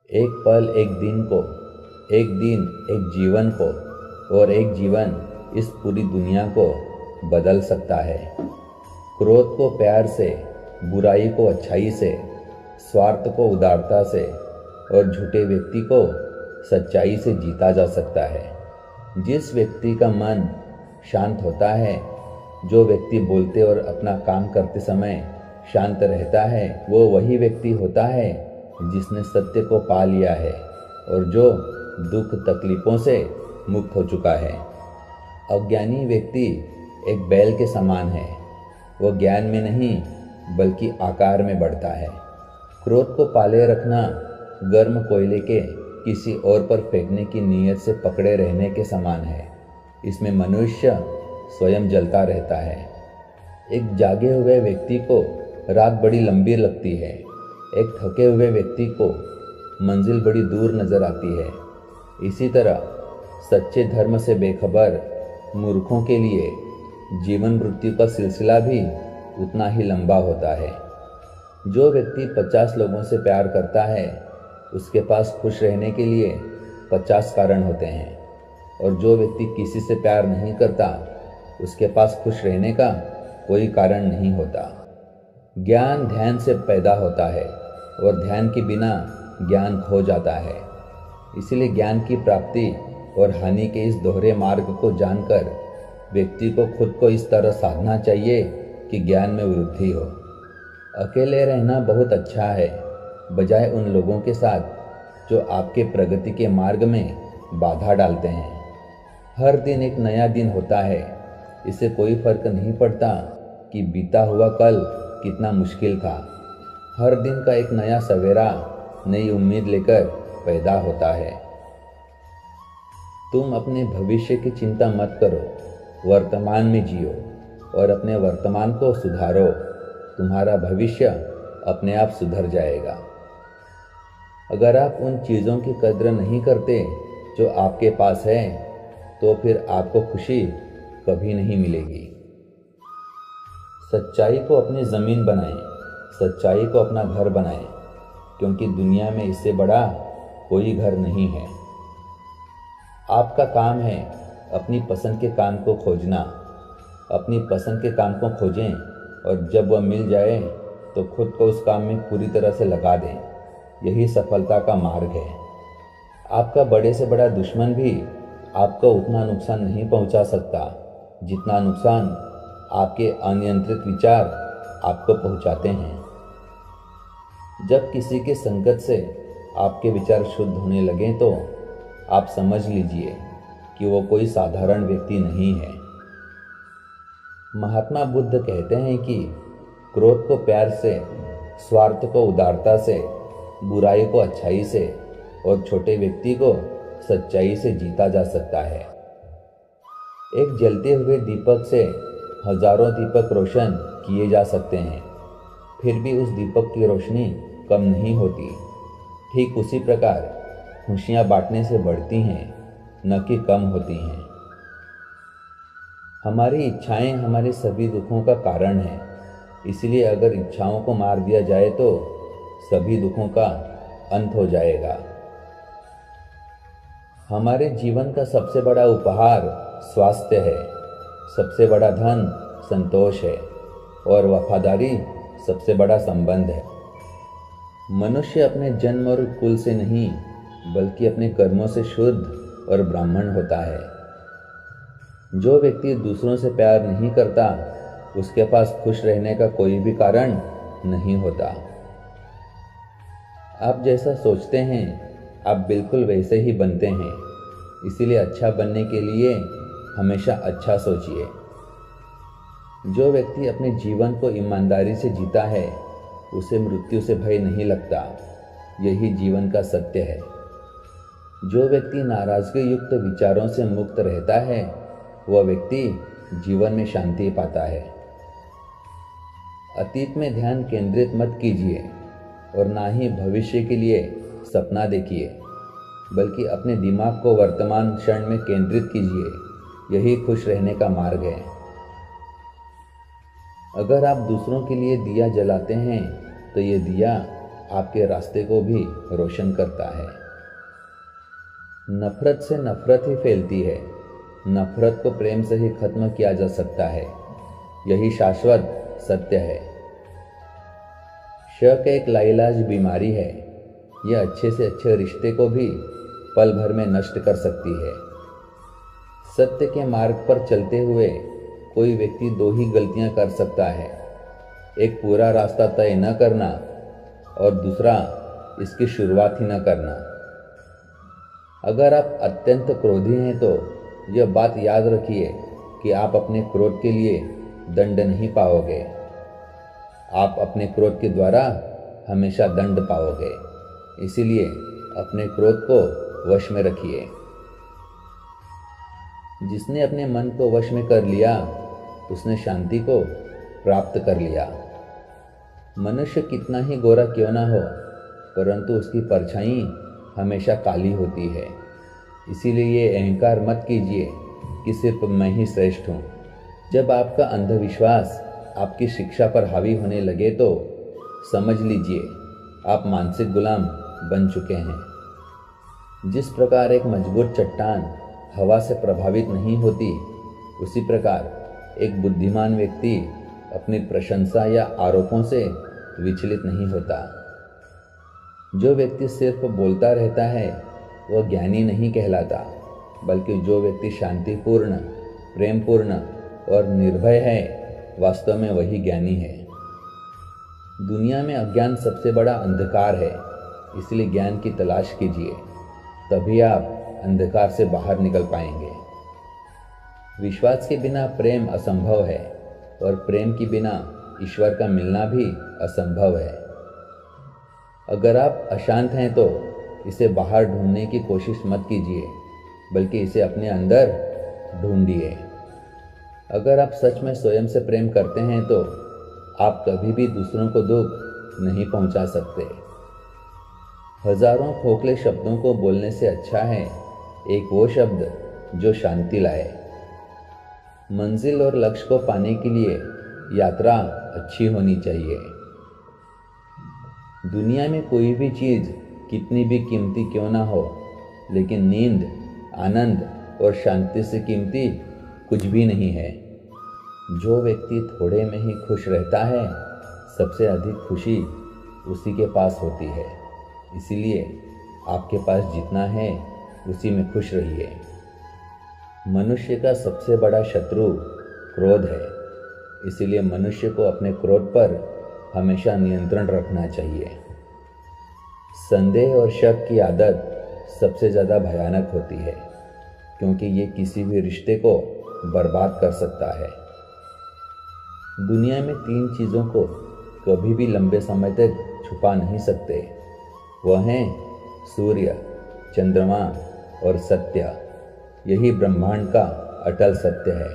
एक पल एक दिन को, एक दिन एक जीवन को, और एक जीवन इस पूरी दुनिया को बदल सकता है। क्रोध को प्यार से, बुराई को अच्छाई से, स्वार्थ को उदारता से और झूठे व्यक्ति को सच्चाई से जीता जा सकता है। जिस व्यक्ति का मन शांत होता है, जो व्यक्ति बोलते और अपना काम करते समय शांत रहता है, वो वही व्यक्ति होता है जिसने सत्य को पा लिया है और जो दुख तकलीफों से मुक्त हो चुका है। अज्ञानी व्यक्ति एक बैल के समान है। वो ज्ञान में नहीं बल्कि आकार में बढ़ता है। क्रोध को पाले रखना गर्म कोयले के किसी और पर फेंकने की नीयत से पकड़े रहने के समान है। इसमें मनुष्य स्वयं जलता रहता है। एक जागे हुए व्यक्ति को रात बड़ी लंबी लगती है। एक थके हुए व्यक्ति को मंजिल बड़ी दूर नजर आती है। इसी तरह सच्चे धर्म से बेखबर मूर्खों के लिए जीवन मृत्यु का सिलसिला भी उतना ही लंबा होता है। जो व्यक्ति 50 लोगों से प्यार करता है, उसके पास खुश रहने के लिए 50 कारण होते हैं, और जो व्यक्ति किसी से प्यार नहीं करता, उसके पास खुश रहने का कोई कारण नहीं होता। ज्ञान ध्यान से पैदा होता है और ध्यान के बिना ज्ञान खो जाता है। इसलिए ज्ञान की प्राप्ति और हानि के इस दोहरे मार्ग को जानकर व्यक्ति को खुद को इस तरह साधना चाहिए कि ज्ञान में वृद्धि हो। अकेले रहना बहुत अच्छा है, बजाय उन लोगों के साथ जो आपके प्रगति के मार्ग में बाधा डालते हैं। हर दिन एक नया दिन होता है। इससे कोई फर्क नहीं पड़ता कि बीता हुआ कल कितना मुश्किल था। हर दिन का एक नया सवेरा नई उम्मीद लेकर पैदा होता है। तुम अपने भविष्य की चिंता मत करो, वर्तमान में जियो और अपने वर्तमान को सुधारो। तुम्हारा भविष्य अपने आप सुधर जाएगा। अगर आप उन चीज़ों की कद्र नहीं करते जो आपके पास है, तो फिर आपको खुशी कभी नहीं मिलेगी। सच्चाई को अपनी ज़मीन बनाएं, सच्चाई को अपना घर बनाएं, क्योंकि दुनिया में इससे बड़ा कोई घर नहीं है। आपका काम है अपनी पसंद के काम को खोजना। अपनी पसंद के काम को खोजें और जब वह मिल जाए तो खुद को उस काम में पूरी तरह से लगा दें। यही सफलता का मार्ग है। आपका बड़े से बड़ा दुश्मन भी आपको उतना नुकसान नहीं पहुंचा सकता जितना नुकसान आपके अनियंत्रित विचार आपको पहुंचाते हैं। जब किसी के संगत से आपके विचार शुद्ध होने लगें तो आप समझ लीजिए कि वो कोई साधारण व्यक्ति नहीं है। महात्मा बुद्ध कहते हैं कि क्रोध को प्यार से, स्वार्थ को उदारता से, बुराई को अच्छाई से और छोटे व्यक्ति को सच्चाई से जीता जा सकता है। एक जलते हुए दीपक से हजारों दीपक रोशन किए जा सकते हैं, फिर भी उस दीपक की रोशनी कम नहीं होती। ठीक उसी प्रकार खुशियाँ बांटने से बढ़ती हैं, न कि कम होती हैं। हमारी इच्छाएं हमारे सभी दुखों का कारण हैं। इसलिए अगर इच्छाओं को मार दिया जाए तो सभी दुखों का अंत हो जाएगा। हमारे जीवन का सबसे बड़ा उपहार स्वास्थ्य है, सबसे बड़ा धन संतोष है और वफादारी सबसे बड़ा संबंध है। मनुष्य अपने जन्म और कुल से नहीं बल्कि अपने कर्मों से शुद्ध और ब्राह्मण होता है। जो व्यक्ति दूसरों से प्यार नहीं करता, उसके पास खुश रहने का कोई भी कारण नहीं होता। आप जैसा सोचते हैं, आप बिल्कुल वैसे ही बनते हैं। इसीलिए अच्छा बनने के लिए हमेशा अच्छा सोचिए। जो व्यक्ति अपने जीवन को ईमानदारी से जीता है, उसे मृत्यु से भय नहीं लगता। यही जीवन का सत्य है। जो व्यक्ति नाराजगी युक्त विचारों से मुक्त रहता है, वह व्यक्ति जीवन में शांति पाता है। अतीत में ध्यान केंद्रित मत कीजिए और ना ही भविष्य के लिए सपना देखिए, बल्कि अपने दिमाग को वर्तमान क्षण में केंद्रित कीजिए। यही खुश रहने का मार्ग है। अगर आप दूसरों के लिए दिया जलाते हैं तो ये दिया आपके रास्ते को भी रोशन करता है। नफरत से नफरत ही फैलती है, नफरत को प्रेम से ही खत्म किया जा सकता है, यही शाश्वत सत्य है। शक एक लाइलाज बीमारी है, यह अच्छे से अच्छे रिश्ते को भी पल भर में नष्ट कर सकती है। सत्य के मार्ग पर चलते हुए कोई व्यक्ति दो ही गलतियां कर सकता है, एक पूरा रास्ता तय न करना और दूसरा इसकी शुरुआत ही न करना। अगर आप अत्यंत क्रोधी हैं तो यह बात याद रखिए कि आप अपने क्रोध के लिए दंड नहीं पाओगे, आप अपने क्रोध के द्वारा हमेशा दंड पाओगे। इसीलिए अपने क्रोध को वश में रखिए। जिसने अपने मन को वश में कर लिया उसने शांति को प्राप्त कर लिया। मनुष्य कितना ही गोरा क्यों ना हो, परंतु उसकी परछाई हमेशा काली होती है। इसीलिए ये अहंकार मत कीजिए कि सिर्फ मैं ही श्रेष्ठ हूँ। जब आपका अंधविश्वास आपकी शिक्षा पर हावी होने लगे तो समझ लीजिए आप मानसिक गुलाम बन चुके हैं। जिस प्रकार एक मजबूत चट्टान हवा से प्रभावित नहीं होती, उसी प्रकार एक बुद्धिमान व्यक्ति अपनी प्रशंसा या आरोपों से विचलित नहीं होता। जो व्यक्ति सिर्फ बोलता रहता है वह ज्ञानी नहीं कहलाता, बल्कि जो व्यक्ति शांतिपूर्ण, प्रेमपूर्ण और निर्भय है, वास्तव में वही ज्ञानी है। दुनिया में अज्ञान सबसे बड़ा अंधकार है, इसलिए ज्ञान की तलाश कीजिए, तभी आप अंधकार से बाहर निकल पाएंगे। विश्वास के बिना प्रेम असंभव है और प्रेम के बिना ईश्वर का मिलना भी असंभव है। अगर आप अशांत हैं तो इसे बाहर ढूंढने की कोशिश मत कीजिए, बल्कि इसे अपने अंदर ढूंढिए। अगर आप सच में स्वयं से प्रेम करते हैं तो आप कभी भी दूसरों को दुख नहीं पहुंचा सकते। हजारों खोखले शब्दों को बोलने से अच्छा है एक वो शब्द जो शांति लाए। मंजिल और लक्ष्य को पाने के लिए यात्रा अच्छी होनी चाहिए। दुनिया में कोई भी चीज़ कितनी भी कीमती क्यों ना हो, लेकिन नींद, आनंद और शांति से कीमती कुछ भी नहीं है। जो व्यक्ति थोड़े में ही खुश रहता है, सबसे अधिक खुशी उसी के पास होती है। इसीलिए आपके पास जितना है उसी में खुश रहिए। मनुष्य का सबसे बड़ा शत्रु क्रोध है, इसीलिए मनुष्य को अपने क्रोध पर हमेशा नियंत्रण रखना चाहिए। संदेह और शक की आदत सबसे ज़्यादा भयानक होती है, क्योंकि ये किसी भी रिश्ते को बर्बाद कर सकता है। दुनिया में 3 चीज़ों को कभी भी लंबे समय तक छुपा नहीं सकते, वह हैं सूर्य, चंद्रमा और सत्य। यही ब्रह्मांड का अटल सत्य है।